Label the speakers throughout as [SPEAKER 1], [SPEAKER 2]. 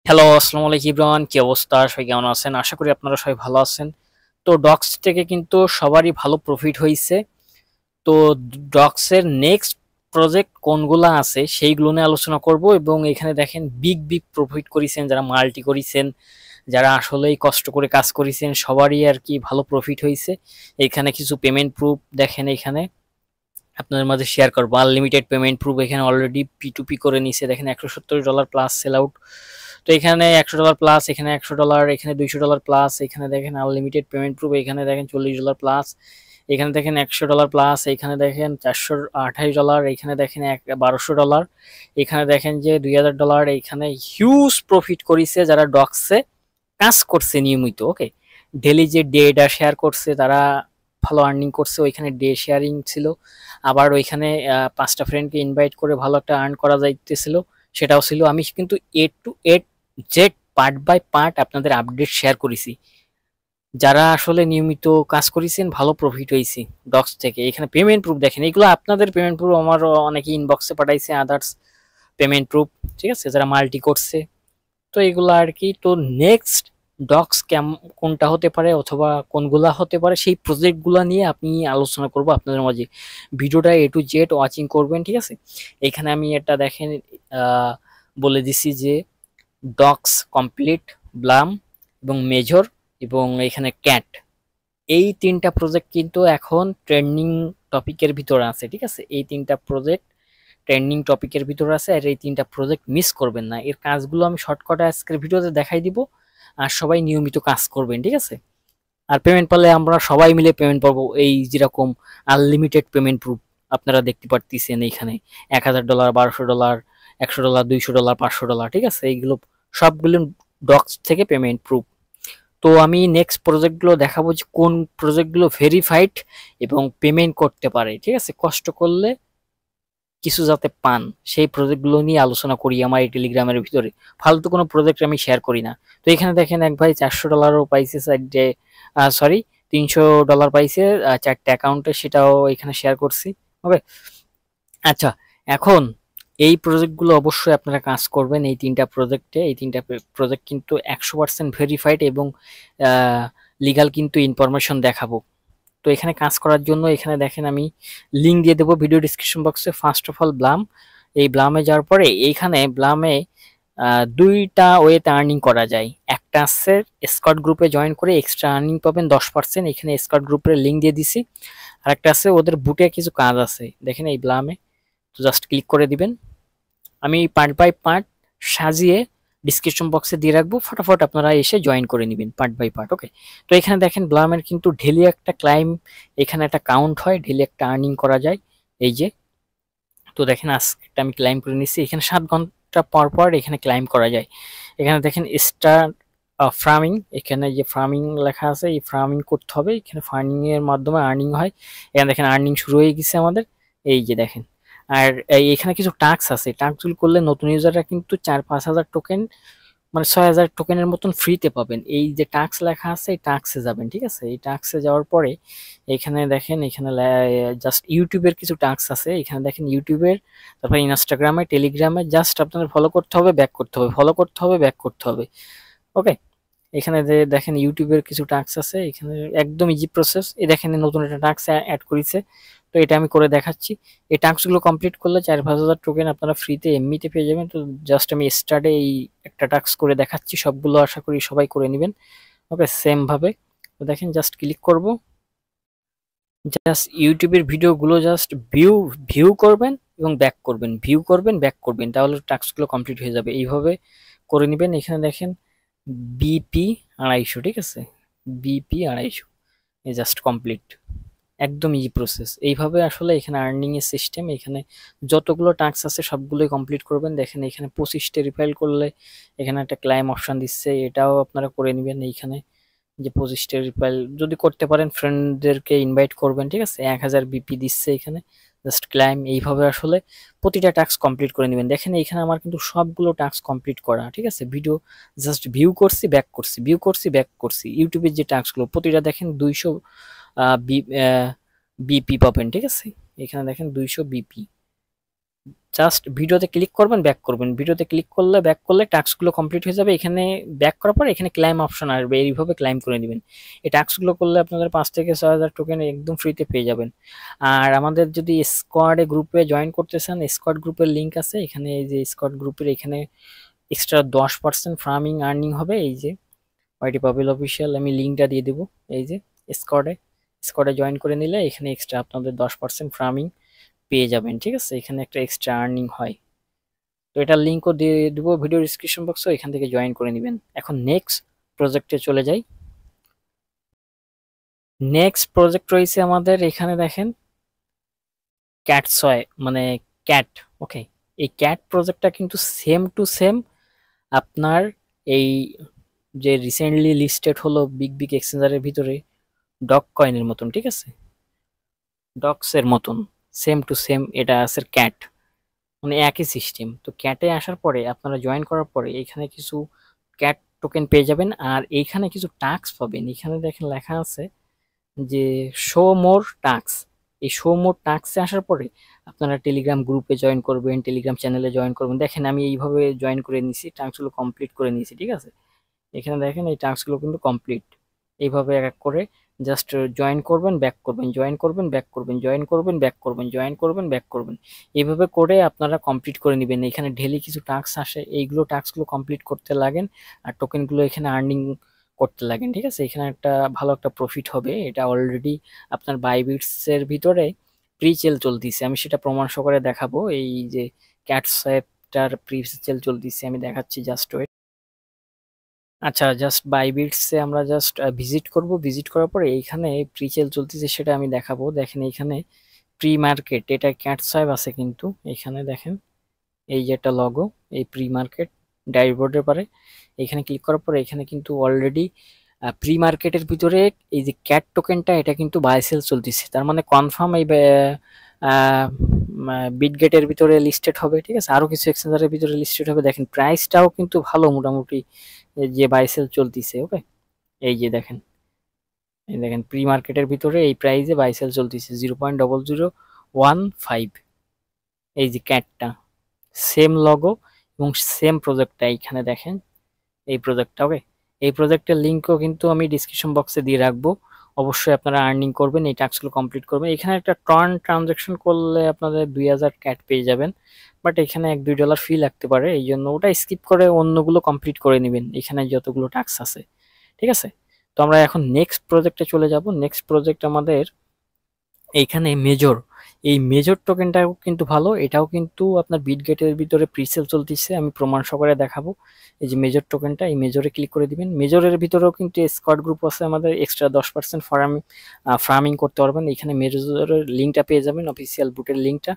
[SPEAKER 1] Hello, আসসালামু আলাইকুম ইব্রান, কি অবস্থা? সবাই কেমন আছেন? আশা করি আপনারা সবাই ভালো আছেন। তো ডক্স থেকে কিন্তু সবারই ভালো প্রফিট হয়েছে। তো ডক্সের নেক্সট প্রজেক্ট কোনগুলা আছে সেইগুলো নিয়ে আলোচনা করব, এবং এখানে দেখেন বিগ বিগ প্রফিট করেছেন যারা মাল্টি করেছেন, যারা আসলেই কষ্ট করে কাজ করেছেন, সবারই আর কি ভালো প্রফিট হয়েছে। এখানে কিছু পেমেন্ট প্রুফ দেখেন, এখানে আপনাদের মাঝে শেয়ার করবো। আনলিমিটেড পেমেন্ট প্রুফ এখানে অলরেডি P2P করে নিছে, দেখেন $170 প্লাস সেল আউট। তো এখানে $100 প্লাস, এখানে $100, এখানে $200 প্লাস, এখানে দেখেন আনলিমিটেড পেমেন্ট প্রুফ, এখানে দেখেন $40 প্লাস, এখানে দেখেন $100 প্লাস, এখানে দেখেন $428, এখানে দেখেন $1200, এখানে দেখেন যে $2000। এখানে হিউজ প্রফিট করেছে যারা ডক্সে কাজ করছে নিয়মিত। ওকে, ডেলি যে ডেটা শেয়ার করছে তারা ভালো আর্নিং করছে। ওইখানে ডে শেয়ারিং ছিল, আবার ওইখানে 5টা ফ্রেন্ডকে ইনভাইট করে ভালো একটা আর্ন করা যাইতেছিল, সেটাও ছিল। আমি কিন্তু A to Z part by part আপনাদের আপডেট শেয়ার করেছি। যারা আসলে নিয়মিত কাজ করেছেন ভালো প্রফিট হয়েছে ডক্স থেকে। এখানে পেমেন্ট প্রুফ দেখেন, এগুলো আপনাদের পেমেন্ট প্রুফ, আমার অনেকে ইনবক্সে পাঠাইছে আদার্স পেমেন্ট প্রুফ, ঠিক আছে, যারা মাল্টি করছে। তো এগুলো আর কি। তো নেক্সট ডক্স কোনটা হতে পারে অথবা কোনগুলা হতে পারে সেই প্রজেক্টগুলো নিয়ে আপনি আলোচনা করব আপনাদের মাঝে। ভিডিওটা A to Z ওয়াচিং করবেন, ঠিক আছে। এখানে আমি এটা দেখেন আহ, বলে দিছি যে ডক্স কমপ্লিট, ব্লাম এবং মেজর এবং এখানে ক্যাট, এই তিনটা প্রজেক্ট কিন্তু এখন ট্রেন্ডিং টপিকের ভিতরে আছে, ঠিক আছে। এই তিনটা প্রজেক্ট ট্রেন্ডিং টপিকের ভিতরে আছে, আর এই তিনটা প্রজেক্ট মিস করবেন না। এর কাজগুলো আমি শর্টকাটে আজকের ভিডিওতে দেখাই দিব, আর সবাই নিয়মিত কাজ করবেন, ঠিক আছে। আর পেমেন্ট পেলে আমরা সবাই মিলে পেমেন্ট পাবো, এই যেরকম আনলিমিটেড পেমেন্ট প্রুফ আপনারা দেখতে পারতেছেন এইখানে। $1000, $1200, $100, $200, $500, ঠিক আছে। এইগুলো সবগুলো ডক্স থেকে পেমেন্ট প্রুফ। তো আমি নেক্সট প্রজেক্টগুলো দেখাবো যে কোন প্রজেক্টগুলো ভেরিফাইড এবং পেমেন্ট করতে পারে, ঠিক আছে। কষ্ট করলে কিছু যাতে পান সেই প্রজেক্টগুলো নিয়ে আলোচনা করি আমার এই টেলিগ্রামের ভিতরে। ফালতু কোনো প্রজেক্ট আমি শেয়ার করি না। তো এখানে দেখেন এক ভাই $400 পাইছে সাইডে, সরি, $300 পাইছে 4টে অ্যাকাউন্টে, সেটাও এখানে শেয়ার করছি। ওকে, আচ্ছা। এখন এই প্রজেক্টগুলো অবশ্যই আপনারা কাজ করবেন এই তিনটা প্রজেক্টে। এই তিনটা প্রজেক্ট কিন্তু 100% ভেরিফাইড এবং লিগাল কিন্তু ইনফরমেশন দেখাবো। তো এখানে কাজ করার জন্য এখানে দেখেন আমি লিঙ্ক দিয়ে দেবো ভিডিও ডিসক্রিপশন বক্সে। ফার্স্ট অফ অল ব্লাম, এই ব্লামে যাওয়ার পরে এইখানে ব্লামে দুইটা ওয়েতে আর্নিং করা যায়। একটা আছে স্কট গ্রুপে জয়েন করে এক্সট্রা আর্নিং পাবেন 10%, এখানে স্কট গ্রুপের লিঙ্ক দিয়ে দিছি। আর একটা আছে ওদের বুটে কিছু কাজ আছে, দেখেন এই ব্লামে। তো জাস্ট ক্লিক করে দিবেন। আমি পার্ট বাই পার্ট সাজিয়ে ডিসক্রিপশন বক্সে দিয়ে রাখবো, ফটাফট আপনারা এসে জয়েন করে নেবেন পার্ট বাই পার্ট। ওকে, তো এখানে দেখেন ব্লামের কিন্তু ডেলি একটা ক্লাইম, এখানে একটা কাউন্ট হয়, ডেলি একটা আর্নিং করা যায়, এই যে। তো দেখেন আজকে আমি ক্লাইম করে নিচ্ছি, এখানে 7 ঘন্টা পর পর এখানে ক্লাইম করা যায়। এখানে দেখেন স্টার ফার্মিং, এখানে যে ফার্মিং লেখা আছে এই ফার্মিং করতে হবে, এখানে ফার্মিং এর মাধ্যমে আর্নিং হয়। এখানে দেখেন আর্নিং শুরু হয়ে গেছে আমাদের, এই যে দেখেন। আর এখানে কিছু টাস্ক আছে, টাস্কগুলো করলে নতুন ইউজাররা কিন্তু 4-5 হাজার টোকেন, মানে 6,000 টোকেনের মতন ফ্রিতে পাবেন। এই যে টাস্ক লেখা আছে এই টাস্কে যাবেন, ঠিক আছে। এই টাস্কে যাওয়ার পরে এখানে দেখেন, এখানে জাস্ট ইউটিউবের কিছু টাস্ক আছে, এখানে দেখেন ইউটিউবের, তারপর ইনস্টাগ্রামে, টেলিগ্রামে জাস্ট আপনাদের ফলো করতে হবে, ব্যাক করতে হবে, ফলো করতে হবে, ব্যাক করতে হবে। ওকে, এখানে যে দেখেন ইউটিউবের কিছু টাস্ক আছে, এখানে একদম ইজি প্রসেস। এই দেখেন নতুন একটা টাস্ক অ্যাড করেছে, তো এটা আমি করে দেখাচ্ছি। এই টাস্কগুলো কমপ্লিট করলে 4-5 হাজার টোকেন আপনারা ফ্রিতে এমনিতে পেয়ে যাবেন। তো জাস্ট আমি স্টার্টে এই একটা টাস্ক করে দেখাচ্ছি, সবগুলো আশা করি সবাই করে নেবেন। ওকে, সেম ভাবে। তো দেখেন জাস্ট ক্লিক করব, জাস্ট ইউটিউবের ভিডিওগুলো জাস্ট ভিউ ভিউ করবেন এবং ব্যাক করবেন, ভিউ করবেন, ব্যাক করবেন, তাহলে টাস্কগুলো কমপ্লিট হয়ে যাবে। এইভাবে করে নেবেন। এখানে দেখেন বিপি 250, ঠিক আছে, বিপি 250, এই জাস্ট কমপ্লিট, একদম ইজি প্রসেস। এইভাবে আসলে এখানে আর্নিং এর সিস্টেম। এখানে যতগুলো টাস্ক আছে সবগুলোই কমপ্লিট করবেন। দেখেন এখানে 25টে রিফাইল করলে এখানে একটা ক্লাইম অপশন দিচ্ছে, এটাও আপনারা করে নেবেন। এইখানে যে 25টে রিফাইল যদি করতে পারেন ফ্রেন্ডদেরকে ইনভাইট করবেন, ঠিক আছে। 1000 বিপি দিচ্ছে এখানে, জাস্ট ক্লাইম। এইভাবে আসলে প্রতিটা টাস্ক কমপ্লিট করে নেবেন। দেখেন এইখানে আমার কিন্তু সবগুলো টাস্ক কমপ্লিট করা, ঠিক আছে। ভিডিও জাস্ট ভিউ করছি, ব্যাক করছি, ভিউ করছি, ব্যাক করছি। ইউটিউবের যে টাস্কগুলো প্রতিটা দেখেন 200 বিপি পাবেন, ঠিক আছে। এখানে দেখেন 200 বিপি, জাস্ট ভিডিওতে ক্লিক করবেন, ব্যাক করবেন। ভিডিওতে ক্লিক করলে ব্যাক করলে টাস্কগুলো কমপ্লিট হয়ে যাবে। এখানে ব্যাক করার পর এখানে ক্লাইম অপশন আসবে, এইভাবে ক্লাইম করে নেবেন। এই টাস্কগুলো করলে আপনাদের 5 থেকে 6,000 টোকেন একদম ফ্রিতে পেয়ে যাবেন। আর আমাদের যদি স্কোয়াডে গ্রুপে জয়েন করতে চান, স্কোয়াড গ্রুপের লিঙ্ক আছে এখানে। এই যে স্কোয়াড গ্রুপের এখানে এক্সট্রা 10% ফার্মিং আর্নিং হবে। এই যে ওয়াইটি পাবেল অফিসিয়াল, আমি লিঙ্কটা দিয়ে দেবো। এই যে স্কোয়াডে স্কোয়াডে জয়েন করে নিলে এখানে এক্সট্রা আপনাদের 10% ফার্মিং পেয়ে যাবেন। ঠিক আছে, এখানে একটা এক্সট্রা আর্নিং হয়। তো এটার লিঙ্কও দিয়ে দেবো ভিডিও ডিসক্রিপশন বক্সে, এখান থেকে জয়েন করে নেবেন। এখন নেক্সট প্রজেক্টে চলে যাই। নেক্সট প্রজেক্ট রয়েছে আমাদের এখানে দেখেন ক্যাটসয়, মানে ক্যাট। ওকে, এই ক্যাট প্রজেক্টটা কিন্তু সেম টু সেম আপনার এই যে রিসেন্টলি লিস্টেড হলো বিগ বিগ এক্সচেঞ্জারের ভিতরে ডগ কয়েনের মতন। ঠিক আছে, ডগসের মতন সেম টু সেম এটা আছে ক্যাট, মানে একই সিস্টেম। তো ক্যাটে আসার পরে আপনারা জয়েন করার পরে এখানে কিছু ক্যাট টোকেন পেয়ে যাবেন, আর এইখানে কিছু টাস্ক পাবেন। এখানে দেখেন লেখা আছে যে শো মোর টাস্ক। এই শো মোর টাস্কে আসার পরে আপনারা টেলিগ্রাম গ্রুপে জয়েন করবেন, টেলিগ্রাম চ্যানেলে জয়েন করবেন। দেখেন আমি এইভাবে জয়েন করে নিয়েছি, টাস্কগুলো কমপ্লিট করে নিয়েছি। ঠিক আছে, এখানে দেখেন এই টাস্কগুলো কিন্তু কমপ্লিট। এইভাবে এক এক করে জাস্ট জয়েন করবেন, ব্যাক করবেন, জয়েন করবেন, ব্যাক করবেন, জয়েন করবেন, ব্যাক করবেন, জয়েন করবেন, ব্যাক করবেন। এইভাবে করে আপনারা কমপ্লিট করে নেবেন। এখানে ডেলি কিছু টাস্ক আসে, এইগুলো টাস্কগুলো কমপ্লিট করতে লাগেন আর টোকেনগুলো এখানে আর্নিং করতে লাগেন। ঠিক আছে, এখানে একটা ভালো একটা প্রফিট হবে। এটা অলরেডি আপনার বাইবিটসের ভিতরে প্রি সেল চলতেছে, আমি সেটা প্রমাণ সহকারে দেখাবো। এই যে ক্যাটস অ্যাপটার প্রি সেল চলতেছে, আমি দেখাচ্ছি, জাস্ট ওয়েট। আচ্ছা, জাস্ট বাইবিটসে আমরা জাস্ট ভিজিট করব। ভিজিট করার পরে এইখানে প্রি সেল চলতেছে সেটা আমি দেখাবো। দেখেন এইখানে প্রি মার্কেট, এটা ক্যাট সাহেব আছে কিন্তু এখানে দেখেন এই যে একটা লগো, এই প্রি মার্কেট ড্যাশবোর্ডের পারে এখানে ক্লিক করার পরে এখানে কিন্তু অলরেডি প্রি মার্কেটের ভিতরে এই যে ক্যাট টোকেনটা এটা কিন্তু বাই সেল চলতেছে। তার মানে কনফার্ম এই বিটগেটের ভিতরে লিস্টেড হবে। ঠিক আছে, আরো কিছু এক্সচেঞ্জারের ভিতরে লিস্টেড হবে। দেখেন প্রাইসটাও কিন্তু ভালো, মোটামুটি যে বাই সেল চলতেছে। ওকে, এই যে দেখেন, এই দেখেন প্রি মার্কেটের ভিতরে এই প্রাইসে বাই সেল চলতেছে 0.0015। এই যে ক্যাটটা সেম লগো এবং সেম প্রজেক্টটা এইখানে দেখেন এই প্রজেক্টটা। ওকে, এই প্রজেক্টের লিঙ্কও কিন্তু আমি ডিসক্রিপশন বক্সে দিয়ে রাখবো। অবশ্যই আপনারা আর্নিং করবেন, এই টাস্কগুলো কমপ্লিট করবেন। এখানে একটা ট্রানজাকশন করলে আপনাদের 2000 ক্যাট পেয়ে যাবেন, বাট এখানে $1-2 ফি লাগতে পারে, এই জন্য ওটা স্কিপ করে অন্যগুলো কমপ্লিট করে নেবেন এখানে যতগুলো টাস্ক আছে। ঠিক আছে, তো আমরা এখন নেক্সট প্রজেক্টে চলে যাব। নেক্সট প্রজেক্ট আমাদের এইখানে মেজর। এই মেজর টোকেনটাও কিন্তু ভালো, এটাও কিন্তু আপনার বিটগেটের ভিতরে প্রিসেল চলতেছে, আমি প্রমাণ সহকারে দেখাবো। এই যে মেজর টোকেনটা, এই মেজরে ক্লিক করে দিবেন। মেজরের ভিতরেও কিন্তু স্কোয়াড গ্রুপ আছে, আমাদের এক্সট্রা 10% ফার্মিং করতে পারবেন। এখানে মেজরের লিঙ্কটা পেয়ে যাবেন, অফিসিয়াল বুটের লিঙ্কটা।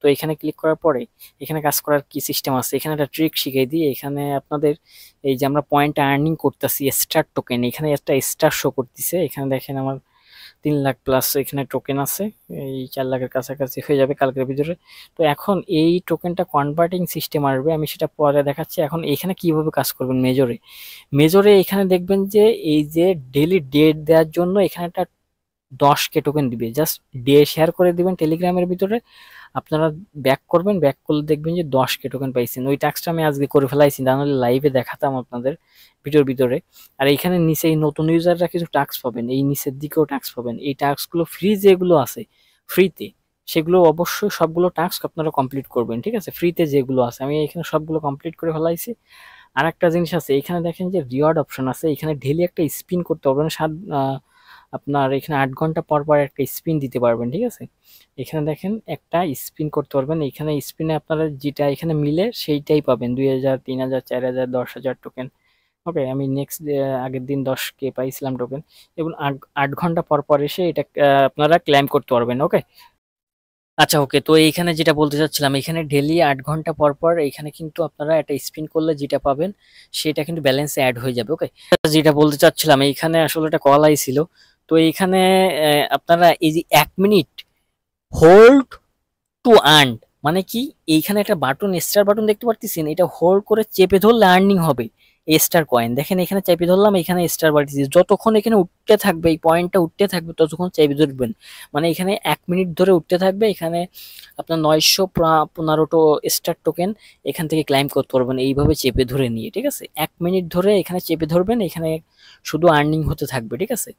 [SPEAKER 1] তো এখানে ক্লিক করার পরে এখানে কাজ করার কি সিস্টেম আছে, এখানে একটা ট্রিক শিখিয়ে দিই। এখানে আপনাদের এই যে আমরা পয়েন্ট আর্নিং করতেছি স্টার টোকেন, এখানে একটা স্টার শো করতেছে। এখানে দেখেন আমার 3 লাখ প্লাস এখানে টোকেন আছে, এই 4 লাখের কাছাকাছি হয়ে যাবে কালকের ভিতরে। তো এখন এই টোকেনটা কনভার্টিং সিস্টেম আসবে, আমি সেটা পরে দেখাচ্ছি। এখন এখানে কিভাবে কাজ করবেন মেজরে। মেজরে এখানে দেখবেন যে এই যে ডেলি ডেট দেওয়ার জন্য এখানে একটা 10K টোকেন দিবে, জাস্ট ডে শেয়ার করে দিবেন টেলিগ্রামের ভিতরে। আপনারা ব্যাক করবেন, ব্যাক করলে দেখবেন যে 10K টোকেন পাইছেন। ওই টাস্কটা আমি আজকে করে ফেলাইছি, তাহলে লাইভে দেখাতাম আপনাদের ভিডিওর ভিতরে। আর এইখানে নিচে এই নতুন ইউজাররা কিছু টাস্ক পাবেন, এই নিচের দিকেও টাস্ক পাবেন। এই টাস্কগুলো ফ্রি যেগুলো আছে ফ্রিতে, সেগুলো অবশ্যই সবগুলো টাস্ক আপনারা কমপ্লিট করবেন। ঠিক আছে, ফ্রিতে যেগুলো আছে আমি এখানে সবগুলো কমপ্লিট করে ফেলাইছি। আর একটা জিনিস আছে, এখানে দেখেন যে রিওয়ার্ড অপশন আছে, এখানে ডেলি একটা স্পিন করতে পারবেন। আপনার এখানে 8 ঘন্টা পর পর একটা স্পিন দিতে পারবেন। ঠিক আছে, এখানে দেখেন একটা স্পিন করতে পারবেন। এখানে স্পিনে আপনারা যেটা এখানে মিলে সেইটাই পাবেন, 2000, 3000, 4000, 10,000 টোকেন। ওকে, আমি নেক্সট আগের দিন 10K পাইছিলাম টোকেন, এবং 8 ঘন্টা পর পর এসে এটা আপনারা ক্লেম করতে পারবেন। ওকে, আচ্ছা, ওকে। তো এইখানে যেটা বলতে চাচ্ছিলাম, এখানে ডেলি 8 ঘন্টা পর পর এখানে কিন্তু আপনারা একটা স্পিন করলে যেটা পাবেন সেটা কিন্তু ব্যালেন্সে অ্যাড হয়ে যাবে। ওকে, যেটা বলতে চাচ্ছিলাম, এইখানে আসলে একটা কল আইছিল। তো এইখানে আপনারা এই যে 1 মিনিট হোল্ড টু আর্ন, মানে কি, এইখানে একটা বাটন স্টার বাটন দেখতে পারতেছেন, এটা হোল্ড করে চেপে ধরলে আর্নিং হবে। স্টার কয়েন দেখেন এখানে চেপে ধরলাম, এখানে স্টার বাড়তেছে, যতক্ষণ এখানে উঠতে থাকবে এই পয়েন্টটা উঠতে থাকবে ততক্ষণ চেপে ধরবেন, মানে এখানে 1 মিনিট ধরে উঠতে থাকবে। এখানে আপনার 915টো স্টার টোকেন এখান থেকে ক্লাইম করতে পারবেন এইভাবে চেপে ধরে নিয়ে, ঠিক আছে। 1 মিনিট ধরে এখানে চেপে ধরবেন, এখানে শুধু আর্নিং হতে থাকবে, ঠিক আছে।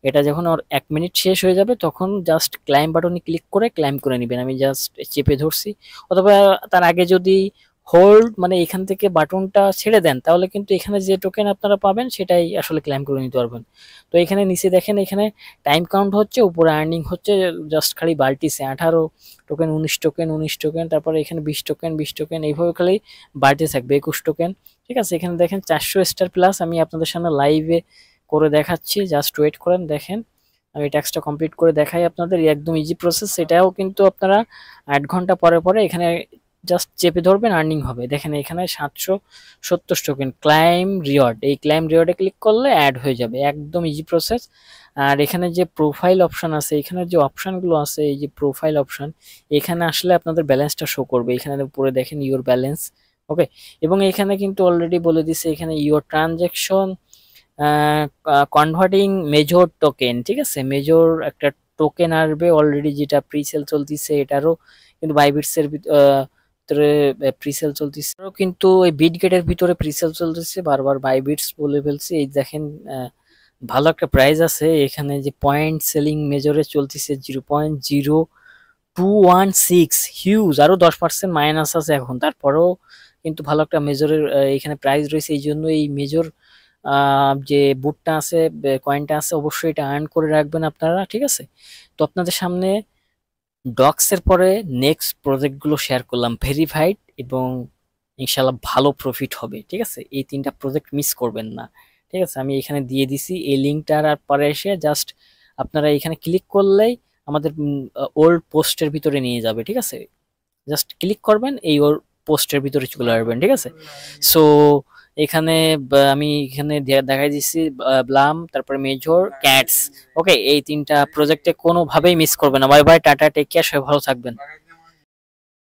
[SPEAKER 1] এটা যখন ওর 1 মিনিট শেষ হয়ে যাবে তখন জাস্ট ক্লাইম বাটনে ক্লিক করে ক্লাইম করে নেবেন। আমি জাস্ট চেপে ধরছি, অথবা তার আগে যদি হোল্ড মানে এখান থেকে বাটনটা ছেড়ে দেন তাহলে কিন্তু এখানে যে টোকেন আপনারা পাবেন সেটাই আসলে ক্লাইম করে নিতে পারবেন। তো এখানে নিচে দেখেন এখানে টাইম কাউন্ট হচ্ছে, উপরে আর্নিং হচ্ছে, জাস্ট খালি বাড়তিছে 18 টোকেন, 19 টোকেন, 19 টোকেন, তারপরে এখানে 20 টোকেন, 20 টোকেন, এইভাবে খালি বাড়তে থাকবে, 21 টোকেন, ঠিক আছে। এখানে দেখেন 400 স্টার প্লাস, আমি আপনাদের সামনে লাইভে করে দেখাচ্ছি, জাস্ট ওয়েট করেন। দেখেন আমি ট্যাক্সটা কমপ্লিট করে দেখাই আপনাদের, একদম ইজি প্রসেস। এটাও কিন্তু আপনারা 8 ঘন্টা পরে পরে এখানে জাস্ট চেপে ধরবেন, আর্নিং হবে। দেখেন এখানে 770 টোকেন ক্লাইম রিওয়ার্ড, এই ক্লাইম রিওয়ার্ডে ক্লিক করলে অ্যাড হয়ে যাবে, একদম ইজি প্রসেস। আর এখানে যে প্রোফাইল অপশন আছে, এখানে যে অপশনগুলো আছে, এই যে প্রোফাইল অপশন, এখানে আসলে আপনাদের ব্যালেন্সটা শো করবে, এখানে উপরে দেখেন ইওর ব্যালেন্স, ওকে। এবং এখানে কিন্তু অলরেডি বলে দিছে এখানে your transaction converting major token, ঠিক আছে। মেজর একটা টোকেন আসবে অলরেডি, যেটা প্রিসেল চলতেছে, এটারও কিন্তু বাইবিটসের ভিতরে প্রিসেল চলতেছে, কিন্তু এই বিটগেটের ভিতরে প্রিসেল চলতেছে, বারবার বাইবিটস বলে ফেলছি। এই দেখেন ভালো একটা প্রাইস আছে এখানে, যে পয়েন্ট সেলিং মেজরে চলতেছে 0.0216, হিউজ, আরো 10% মাইনাস আছে এখন, তারপরেও কিন্তু ভালো একটা মেজরের এখানে প্রাইস রয়েছে। এই জন্য এই মেজর যে বুটটা আছে, কয়েনটা আছে, অবশ্যই এটা আর্ন করে রাখবেন আপনারা, ঠিক আছে। তো আপনাদের সামনে ডক্স এর পরে নেক্সট প্রজেক্ট গুলো শেয়ার করলাম, ভেরিফাইড এবং ইনশাল্লাহ ভালো প্রফিট হবে, ঠিক আছে। এই 3টা প্রজেক্ট মিস করবেন না, ঠিক আছে। আমি এখানে দিয়ে দিছি এই লিঙ্কটার, আর পরে এসে জাস্ট আপনারা এখানে ক্লিক করলেই আমাদের ওল্ড পোস্টের ভিতরে নিয়ে যাবে, ঠিক আছে। জাস্ট ক্লিক করবেন, এই ওর পোস্টের ভিতরে চলে আসবেন, ঠিক আছে। সো এখানে আমি এখানে দেখাই দিচ্ছি ব্লাম, তারপরে মেজর, ক্যাটস, ওকে। এই 3টা প্রজেক্টে কোনোভাবেই মিস করবেন না। Bye bye, tata, take care, সবাই ভালো থাকবেন।